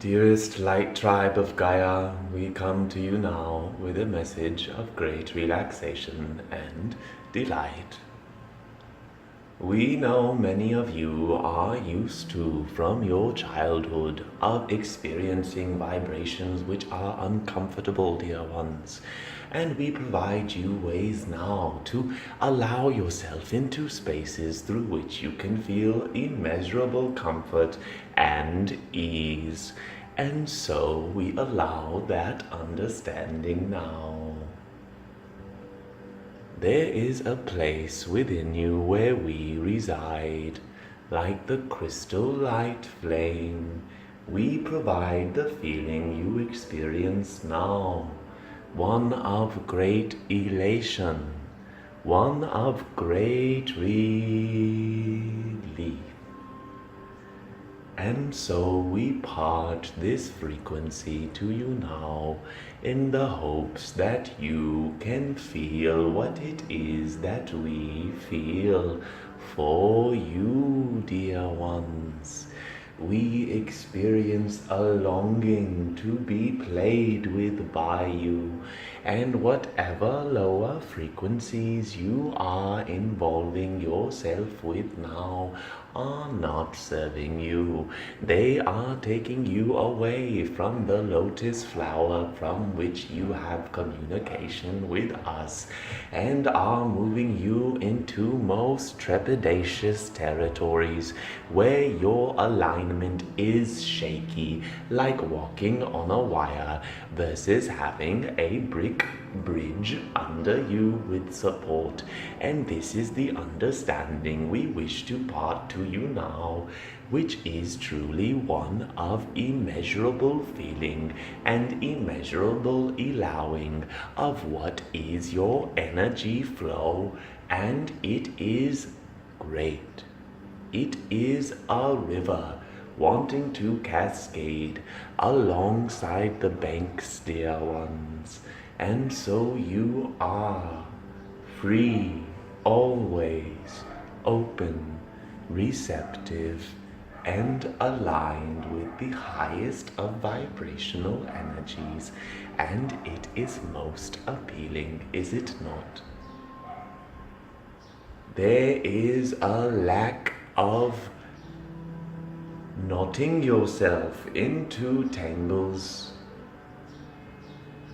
Dearest light tribe of Gaia, we come to you now with a message of great relaxation and delight. We know many of you are used to, from your childhood, of experiencing vibrations which are uncomfortable, dear ones. And we provide you ways now to allow yourself into spaces through which you can feel immeasurable comfort and ease. And so we allow that understanding now. There is a place within you where we reside. Like the crystal light flame, we provide the feeling you experience now. One of great elation, one of great relief. And so we part this frequency to you now in the hopes that you can feel what it is that we feel for you, dear ones. We experience a longing to be played with by you, and whatever lower frequencies you are involving yourself with now are not serving you. They are taking you away from the lotus flower from which you have communication with us, and are moving you into most trepidatious territories where your alignment is shaky, like walking on a wire versus having a brick bridge under you with support. And this is the understanding we wish to part to you now, which is truly one of immeasurable feeling and immeasurable allowing of what is your energy flow, and it is great. It is a river wanting to cascade alongside the banks, dear ones. And so you are free, always open, receptive, and aligned with the highest of vibrational energies. And it is most appealing, is it not? There is a lack of knotting yourself into tangles.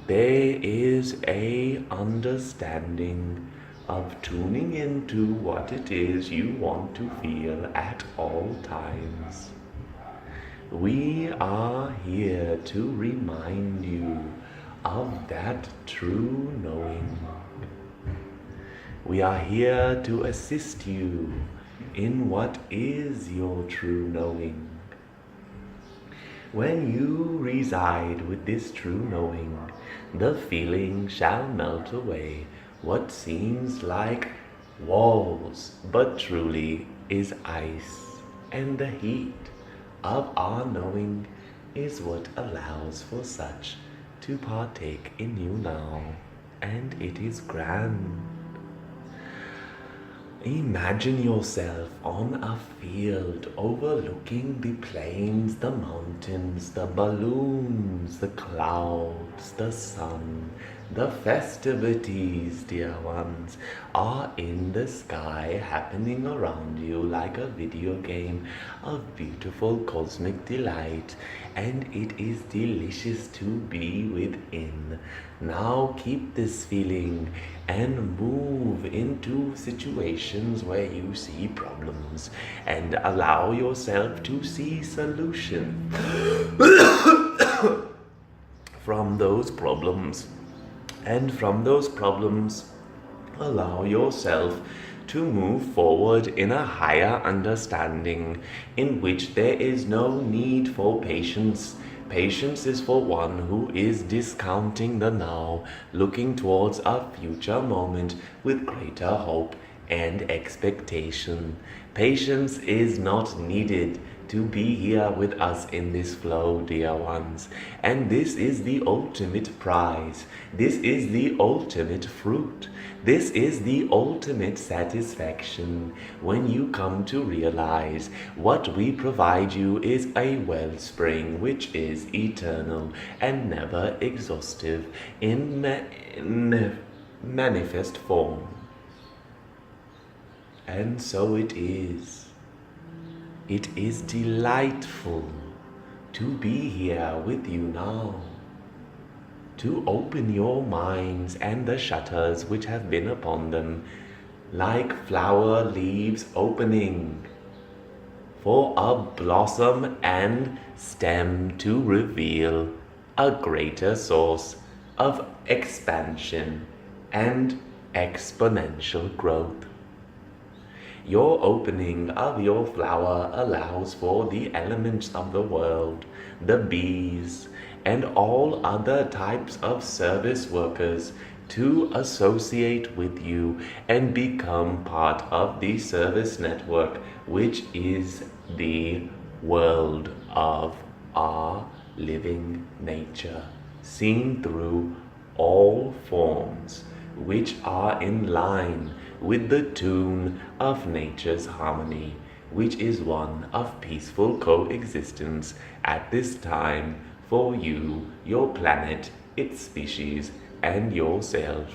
There is a understanding of tuning into what it is you want to feel at all times. We are here to remind you of that true knowing. We are here to assist you in what is your true knowing. When you reside with this true knowing, the feeling shall melt away what seems like walls, but truly is ice. And the heat of our knowing is what allows for such to partake in you now, and it is grand. Imagine yourself on a field overlooking the plains, the mountains, the balloons, the clouds, the sun. The festivities, dear ones, are in the sky happening around you like a video game of beautiful cosmic delight, and it is delicious to be within. Now keep this feeling and move into situations where you see problems and allow yourself to see solutions from those problems. And from those problems, allow yourself to move forward in a higher understanding in which there is no need for patience. Patience is for one who is discounting the now, looking towards a future moment with greater hope and expectation. Patience is not needed. to be here with us in this flow, dear ones. And this is the ultimate prize. This is the ultimate fruit. This is the ultimate satisfaction when you come to realize what we provide you is a wellspring which is eternal and never exhaustive in manifest form. And so it is. It is delightful to be here with you now, to open your minds and the shutters which have been upon them, like flower leaves opening, for a blossom and stem to reveal a greater source of expansion and exponential growth. Your opening of your flower allows for the elements of the world, the bees, and all other types of service workers to associate with you and become part of the service network, which is the world of our living nature, seen through all forms, which are in line with the tune of nature's harmony, which is one of peaceful coexistence at this time for you, your planet, its species, and yourself.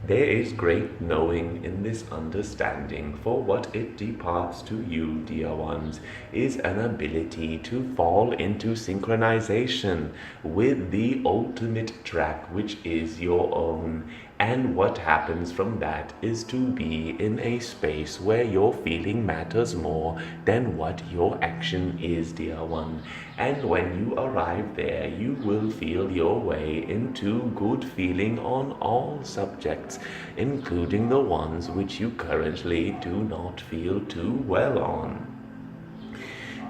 There is great knowing in this understanding, for what it departs to you, dear ones, is an ability to fall into synchronization with the ultimate track which is your own. And what happens from that is to be in a space where your feeling matters more than what your action is, dear one. And when you arrive there, you will feel your way into good feeling on all subjects, including the ones which you currently do not feel too well on.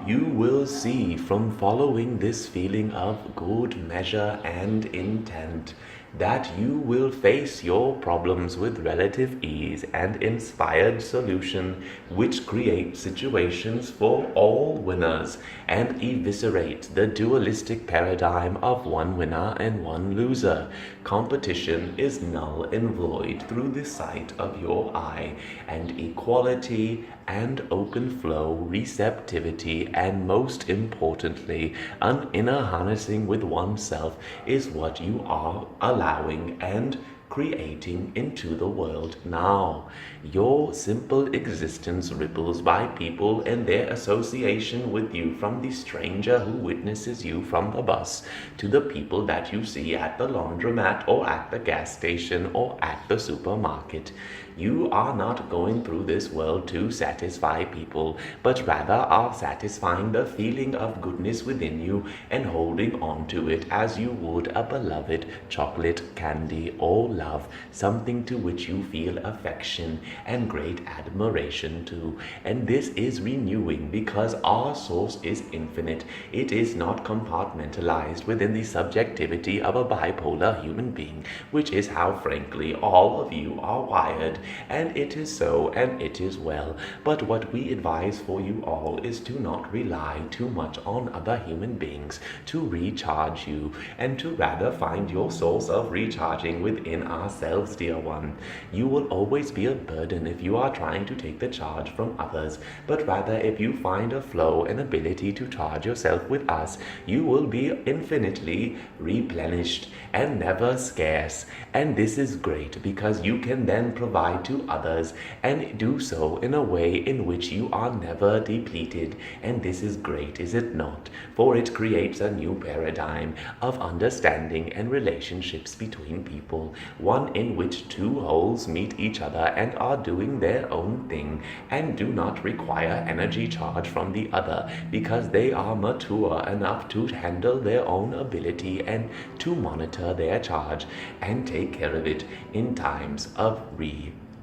You will see from following this feeling of good measure and intent that you will face your problems with relative ease and inspired solution, which create situations for all winners and eviscerate the dualistic paradigm of one winner and one loser. Competition is null and void through the sight of your eye, and equality and open flow, receptivity, and most importantly, an inner harnessing with oneself is what you are allowing and creating into the world now. Your simple existence ripples by people and their association with you, from the stranger who witnesses you from the bus to the people that you see at the laundromat or at the gas station or at the supermarket. You are not going through this world to satisfy people, but rather are satisfying the feeling of goodness within you and holding on to it as you would a beloved chocolate, candy, or love, something to which you feel affection and great admiration to. And this is renewing because our source is infinite. It is not compartmentalized within the subjectivity of a bipolar human being, which is how, frankly, all of you are wired. And it is so, and it is well. But what we advise for you all is to not rely too much on other human beings to recharge you, and to rather find your source of recharging within ourselves, dear one. You will always be a burden if you are trying to take the charge from others, but rather if you find a flow and ability to charge yourself with us, you will be infinitely replenished and never scarce. And this is great because you can then provide to others and do so in a way in which you are never depleted. And this is great, is it not? For it creates a new paradigm of understanding and relationships between people, one in which two wholes meet each other and are doing their own thing and do not require energy charge from the other, because they are mature enough to handle their own ability and to monitor their charge and take care of it in times of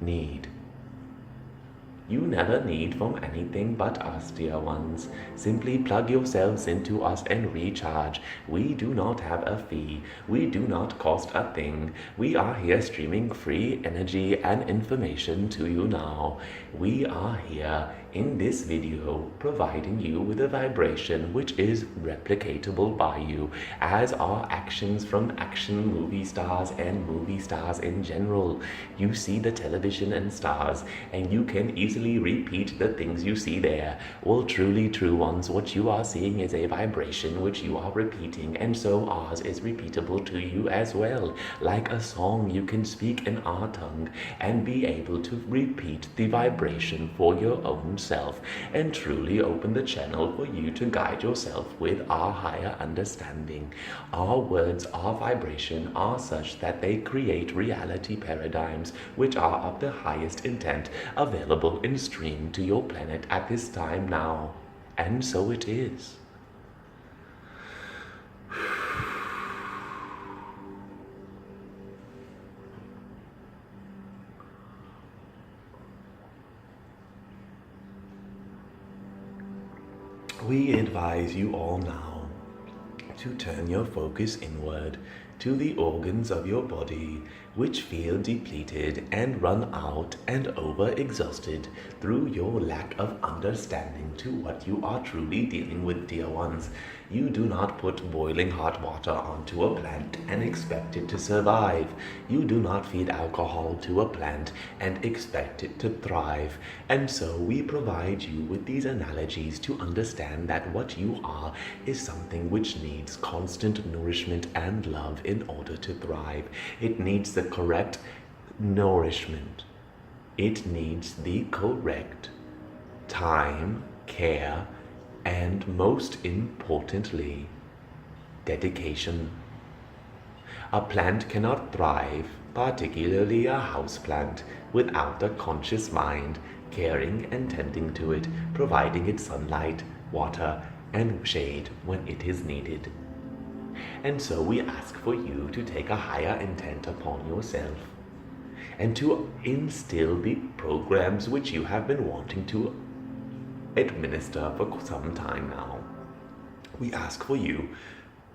need. You never need from anything but us, dear ones. Simply plug yourselves into us and recharge. We do not have a fee. We do not cost a thing. We are here streaming free energy and information to you now. We are here in this video, providing you with a vibration which is replicatable by you, as are actions from action movie stars and movie stars in general. You see the television and stars, and you can easily repeat the things you see there. Well, truly true ones, what you are seeing is a vibration which you are repeating, and so ours is repeatable to you as well. Like a song, you can speak in our tongue and be able to repeat the vibration for your own self, and truly open the channel for you to guide yourself with our higher understanding. Our words, our vibration are such that they create reality paradigms which are of the highest intent available in stream to your planet at this time now. And so it is. We advise you all now to turn your focus inward to the organs of your body which feel depleted and run out and over-exhausted through your lack of understanding to what you are truly dealing with, dear ones. You do not put boiling hot water onto a plant and expect it to survive. You do not feed alcohol to a plant and expect it to thrive. And so we provide you with these analogies to understand that what you are is something which needs constant nourishment and love in order to thrive. It needs the correct nourishment. It needs the correct time, care, and most importantly, dedication. A plant cannot thrive, particularly a houseplant, without a conscious mind caring and tending to it, providing it sunlight, water, and shade when it is needed. And so we ask for you to take a higher intent upon yourself and to instill the programs which you have been wanting to administer for some time now. We ask for you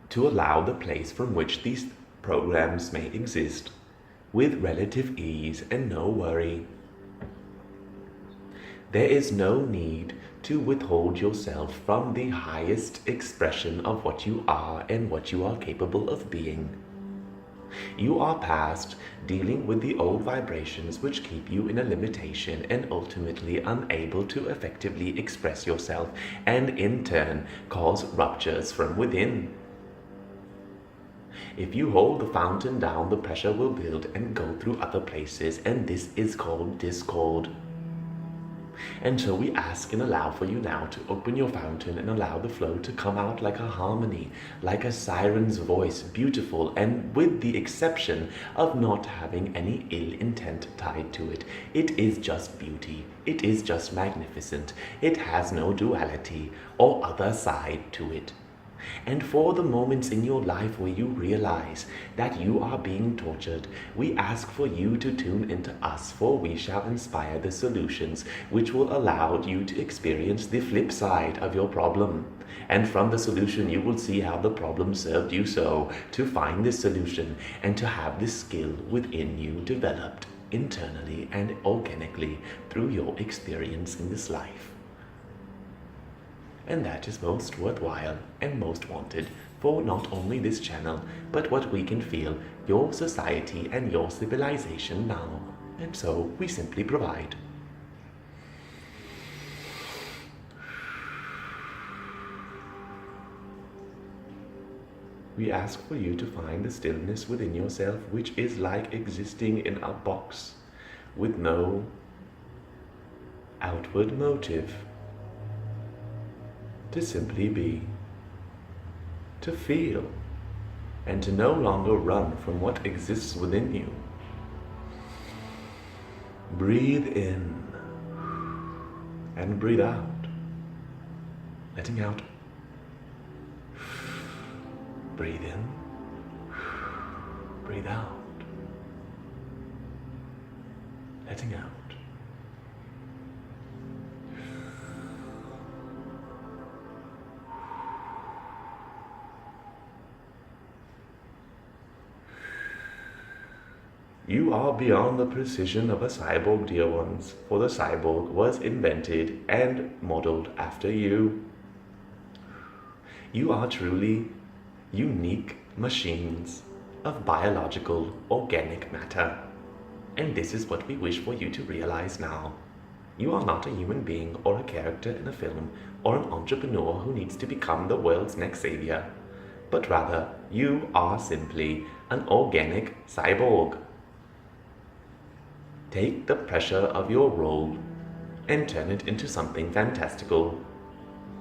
to allow the place from which these programs may exist with relative ease and no worry. There is no need to withhold yourself from the highest expression of what you are and what you are capable of being. You are past dealing with the old vibrations which keep you in a limitation and ultimately unable to effectively express yourself, and in turn cause ruptures from within. If you hold the fountain down, the pressure will build and go through other places, and this is called discord. And so we ask and allow for you now to open your fountain and allow the flow to come out like a harmony, like a siren's voice, beautiful, and with the exception of not having any ill intent tied to it. It is just beauty. It is just magnificent. It has no duality or other side to it. And for the moments in your life where you realize that you are being tortured, we ask for you to tune into us, for we shall inspire the solutions which will allow you to experience the flip side of your problem. And from the solution, you will see how the problem served you so to find this solution and to have this skill within you developed internally and organically through your experience in this life. And that is most worthwhile and most wanted for not only this channel, but what we can feel your society and your civilization now. And so we simply provide. We ask for you to find the stillness within yourself, which is like existing in a box with no outward motive. To simply be, to feel, and to no longer run from what exists within you. Breathe in and breathe out, letting out. Breathe in, breathe out, letting out. You are beyond the precision of a cyborg, dear ones, for the cyborg was invented and modeled after you. You are truly unique machines of biological, organic matter. And this is what we wish for you to realize now. You are not a human being or a character in a film or an entrepreneur who needs to become the world's next savior, but rather you are simply an organic cyborg. Take the pressure of your role and turn it into something fantastical.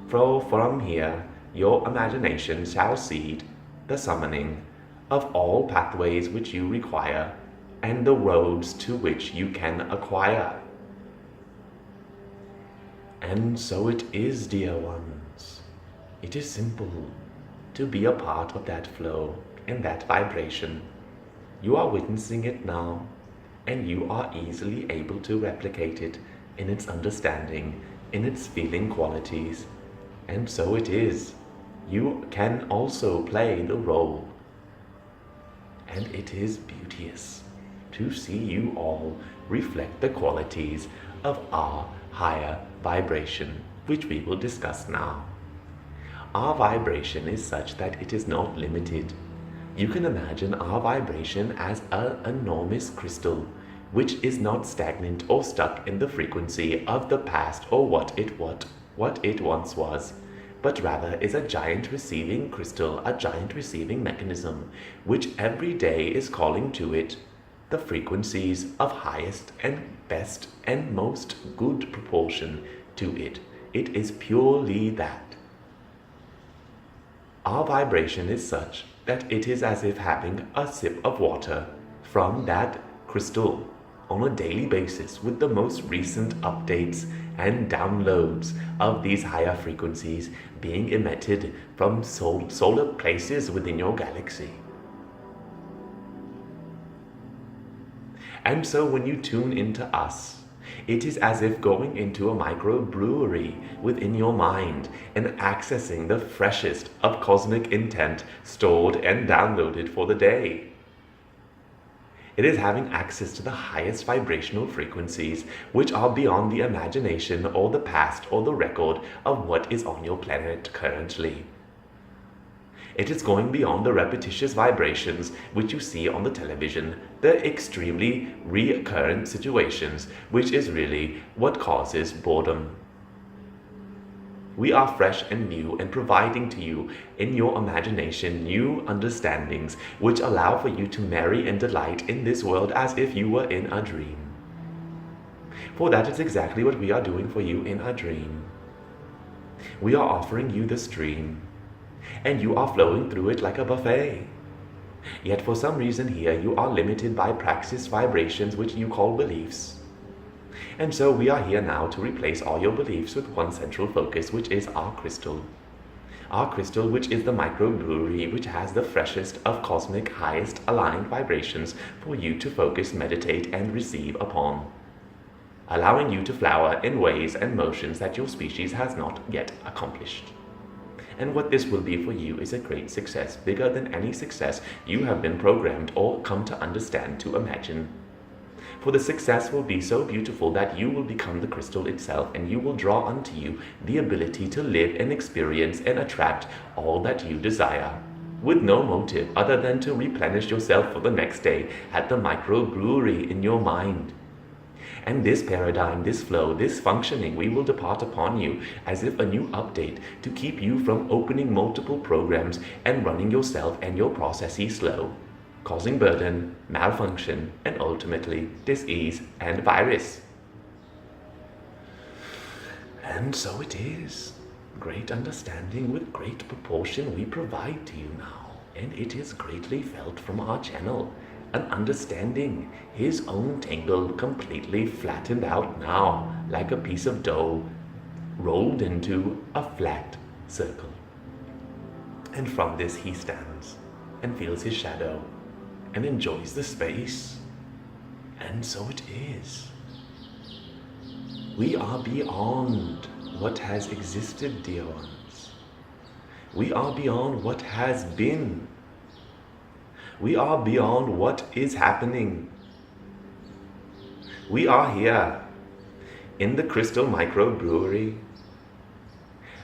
For from here, your imagination shall seed the summoning of all pathways which you require and the roads to which you can acquire. And so it is, dear ones. It is simple to be a part of that flow and that vibration. You are witnessing it now, and you are easily able to replicate it in its understanding, in its feeling qualities. And so it is. You can also play the role. And it is beauteous to see you all reflect the qualities of our higher vibration, which we will discuss now. Our vibration is such that it is not limited. You can imagine our vibration as an enormous crystal, which is not stagnant or stuck in the frequency of the past or what it once was, but rather is a giant receiving crystal, a giant receiving mechanism, which every day is calling to it the frequencies of highest and best and most good proportion to it. It is purely that. Our vibration is such that it is as if having a sip of water from that crystal on a daily basis with the most recent updates and downloads of these higher frequencies being emitted from solar places within your galaxy. And so when you tune into us, it is as if going into a microbrewery within your mind and accessing the freshest of cosmic intent stored and downloaded for the day. It is having access to the highest vibrational frequencies, which are beyond the imagination or the past or the record of what is on your planet currently. It is going beyond the repetitious vibrations which you see on the television, the extremely recurrent situations, which is really what causes boredom. We are fresh and new and providing to you in your imagination new understandings which allow for you to marry and delight in this world as if you were in a dream. For that is exactly what we are doing for you in a dream. We are offering you this dream, and you are flowing through it like a buffet. Yet for some reason here you are limited by praxis vibrations which you call beliefs. And so we are here now to replace all your beliefs with one central focus, which is our crystal. Our crystal, which is the microbrewery, which has the freshest of cosmic highest aligned vibrations for you to focus, meditate, and receive upon, allowing you to flower in ways and motions that your species has not yet accomplished. And what this will be for you is a great success, bigger than any success you have been programmed or come to understand to imagine. For the success will be so beautiful that you will become the crystal itself, and you will draw unto you the ability to live and experience and attract all that you desire, with no motive other than to replenish yourself for the next day at the microbrewery in your mind. And this paradigm, this flow, this functioning, we will depart upon you as if a new update to keep you from opening multiple programs and running yourself and your processes slow, causing burden, malfunction, and ultimately disease and virus. And so it is. Great understanding with great proportion we provide to you now, and it is greatly felt from our channel. An understanding, his own tangle completely flattened out now, like a piece of dough rolled into a flat circle. And from this he stands and feels his shadow and enjoys the space. And so it is. We are beyond what has existed, dear ones. We are beyond what has been. We are beyond what is happening. We are here in the Crystal Microbrewery,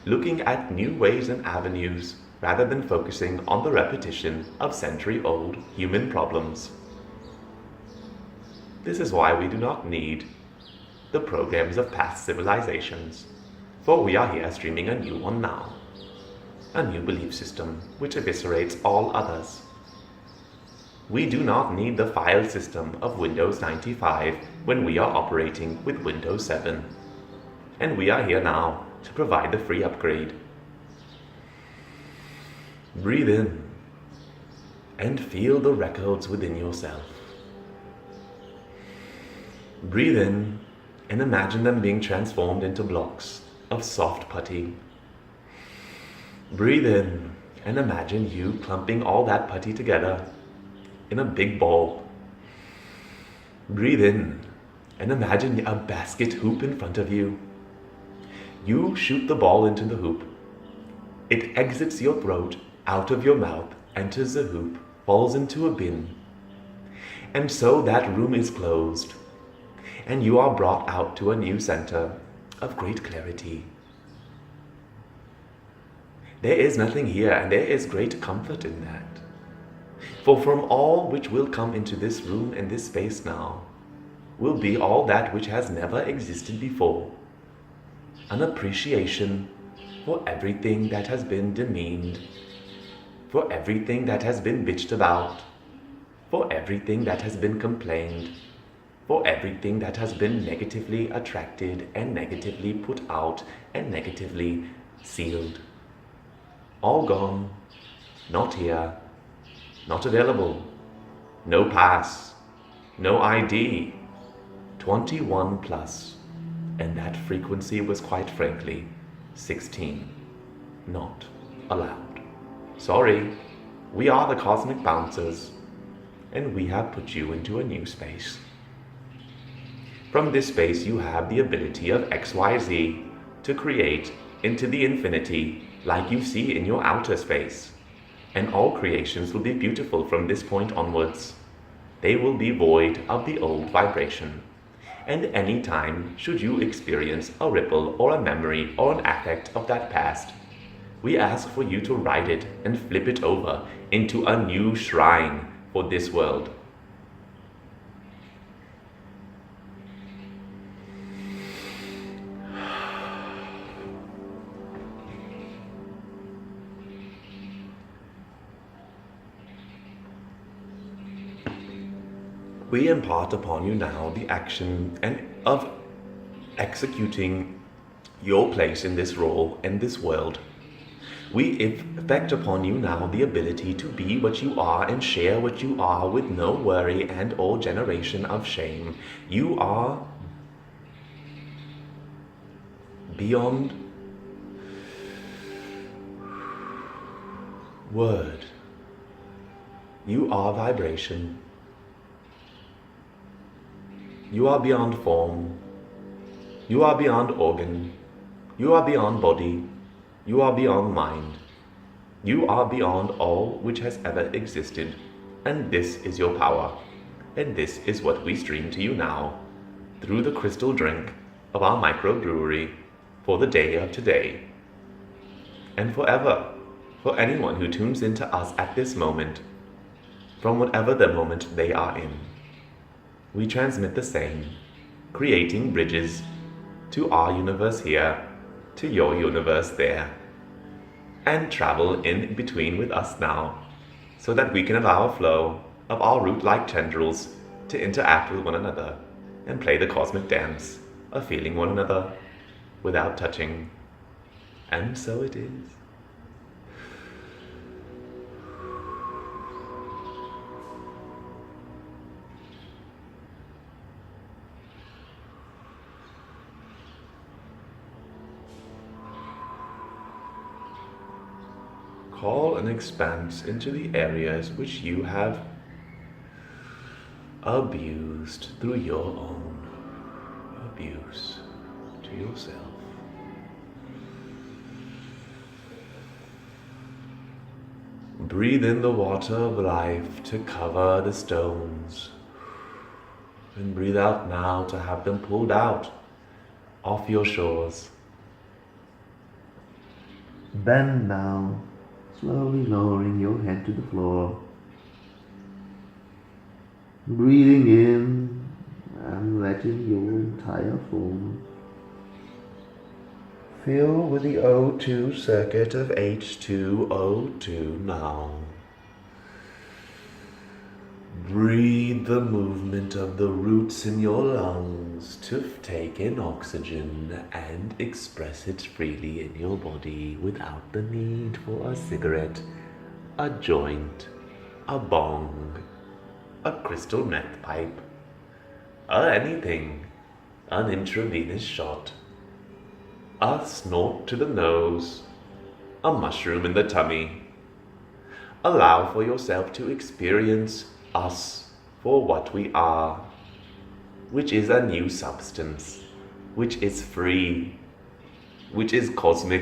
looking at new ways and avenues rather than focusing on the repetition of century-old human problems. This is why we do not need the programs of past civilizations, for we are here streaming a new one now, a new belief system which eviscerates all others. We do not need the file system of Windows 95 when we are operating with Windows 7, and we are here now to provide the free upgrade. Breathe in and feel the records within yourself. Breathe in and imagine them being transformed into blocks of soft putty. Breathe in and imagine you clumping all that putty together in a big ball. Breathe in and imagine a basket hoop in front of you. You shoot the ball into the hoop. It exits your throat, out of your mouth, enters the hoop, falls into a bin. And so that room is closed, and you are brought out to a new center of great clarity. There is nothing here, and there is great comfort in that. For from all which will come into this room and this space now, will be all that which has never existed before. An appreciation for everything that has been demeaned, for everything that has been bitched about, for everything that has been complained, for everything that has been negatively attracted and negatively put out and negatively sealed. All gone, not here, not available, no pass, no ID, 21 plus, and that frequency was quite frankly 16, not allowed. Sorry, we are the Cosmic Bouncers, and we have put you into a new space. From this space you have the ability of XYZ to create into the infinity like you see in your outer space. And all creations will be beautiful from this point onwards. They will be void of the old vibration. And any time should you experience a ripple or a memory or an affect of that past, we ask for you to write it and flip it over into a new shrine for this world. We impart upon you now the action and of executing your place in this role in this world. We effect upon you now the ability to be what you are and share what you are with no worry and or generation of shame. You are beyond word. You are vibration. You are beyond form. You are beyond organ. You are beyond body. You are beyond mind. You are beyond all which has ever existed. And this is your power. And this is what we stream to you now, through the crystal drink of our microbrewery for the day of today. And forever, for anyone who tunes into us at this moment, from whatever the moment they are in. We transmit the same, creating bridges to our universe here, to your universe there, and travel in between with us now, so that we can allow a flow of our root-like tendrils to interact with one another and play the cosmic dance of feeling one another without touching. And so it is. Call an expanse into the areas which you have abused through your own abuse to yourself. Breathe in the water of life to cover the stones And breathe out now to have them pulled out off your shores. Bend now, slowly lowering your head to the floor. Breathing in and letting your entire form fill with the O2 circuit of H2O2 now. Breathe the movement of the roots in your lungs to take in oxygen and express it freely in your body without the need for a cigarette, a joint, a bong, a crystal meth pipe, or anything, an intravenous shot, a snort to the nose, a mushroom in the tummy. Allow for yourself to experience us for what we are, which is a new substance, which is free, which is cosmic.